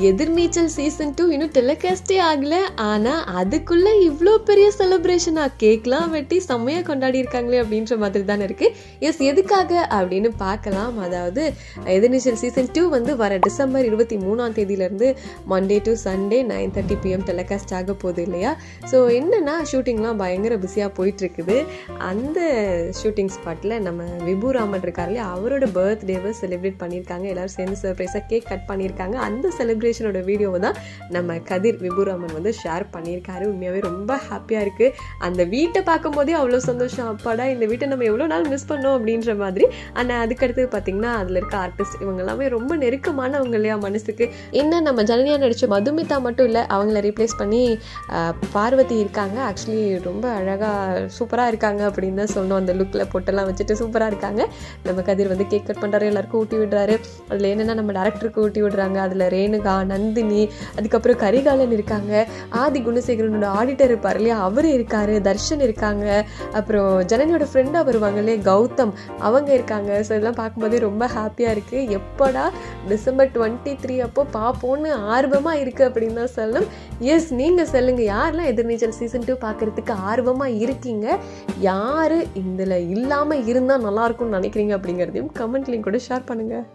எதிர்நீச்சல் season 2 இன்னும் டெலிகாஸ்டே ஆகல. ஆனா அதுக்குள்ள இவ்வளோ பெரிய செலிப்ரேஷனா, கேக்லாம் வெட்டி செம்மையா கொண்டாடி இருக்காங்களே அப்படின்ற மாதிரி தானே இருக்கு. எஸ், எதுக்காக அப்படின்னு பார்க்கலாம். அதாவது எதிர்நீச்சல் சீசன் 2 வந்து வர December 23 Monday to Sunday 9:30 PM telecast ஆக போகுது இல்லையா. ஸோ என்னன்னா ஷூட்டிங்லாம் பயங்கர பிஸியாக போயிட்டு இருக்குது. அந்த ஷூட்டிங் ஸ்பாட்டில் நம்ம விபுராமன் இருக்கார் இல்லையா, அவரோட பர்த்டேவை செலிப்ரேட் பண்ணியிருக்காங்க. எல்லாரும் சேர்ந்து சர்ப்ரைஸாக கேக் கட் பண்ணியிருக்காங்க. அந்த செலிப்ரேஷனோட வீடியோவை தான் நம்ம கதிர் விபுராமன் வந்து ஷேர் பண்ணியிருக்காரு. உண்மையாகவே ரொம்ப ஹாப்பியாக இருக்குது. அந்த வீட்டை பார்க்கும்போதே அவ்வளோ சந்தோஷம். அப்பாடா, இந்த வீட்டை நம்ம எவ்வளோ நாள் மிஸ் பண்ணோம் அப்படின்ற மாதிரி. ஆனால் அதுக்கடுத்து பார்த்தீங்கன்னா அதில் இருக்க ஆர்டிஸ்ட் இவங்க எல்லாமே ரொம்ப நெருக்கமானவங்க இல்லையா மனசுக்கு. என்ன நம்ம ஜனனியா நடித்த மதுமிதா மட்டும் இல்லை, அவங்கள ரீப்ளேஸ் பண்ணி பார்வதி இருக்காங்க. ஆக்சுவலி ரொம்ப அழகாக சூப்பராக இருக்காங்க அப்படின்னு தான் சொல்லணும். அந்த லுக்கில் பொட்டெல்லாம் வச்சுட்டு சூப்பராக இருக்காங்க. நம்ம கதிர் வந்து கேக் கட் பண்ணுறாரு, எல்லாருக்கும் ஊட்டி விடுறாரு. அதில் என்னென்னா நம்ம டேரக்டருக்கு ஊட்டி விடுறாங்க. அதில் ரேணுகா, நந்தினி, அதுக்கப்புறம் கரிகாலன் இருக்காங்க. ஆதி குணசேகரனோட ஆடிட்டர் இருப்பார் இல்லையா, அவர் இருக்காரு. தர்ஷன் இருக்காங்க. அப்புறம் ஜனனியோட ஃப்ரெண்டாக வருவாங்க இல்லையா, கௌதம், அவங்க இருக்காங்க. ஸோ இதெல்லாம் பார்க்கும்போதே ரொம்ப ஹாப்பியாக இருக்குது. எப்படா டிசம்பர் 23 அப்போ பார்ப்போன்னு ஆர்வமாக இருக்குது அப்படின்னு தான் சொல்லணும். எஸ், நீங்கள் சொல்லுங்கள், யாரெல்லாம் எதிர்நீச்சல் சீசன் 2 பார்க்குறதுக்கு ஆர்வமாக இருக்கீங்க, யார் இதில் இல்லாமல் இருந்தால் நல்லாயிருக்கும்னு நினைக்கிறீங்க அப்படிங்கிறதையும் கமெண்ட்லையும் கூட ஷேர் பண்ணுங்கள்.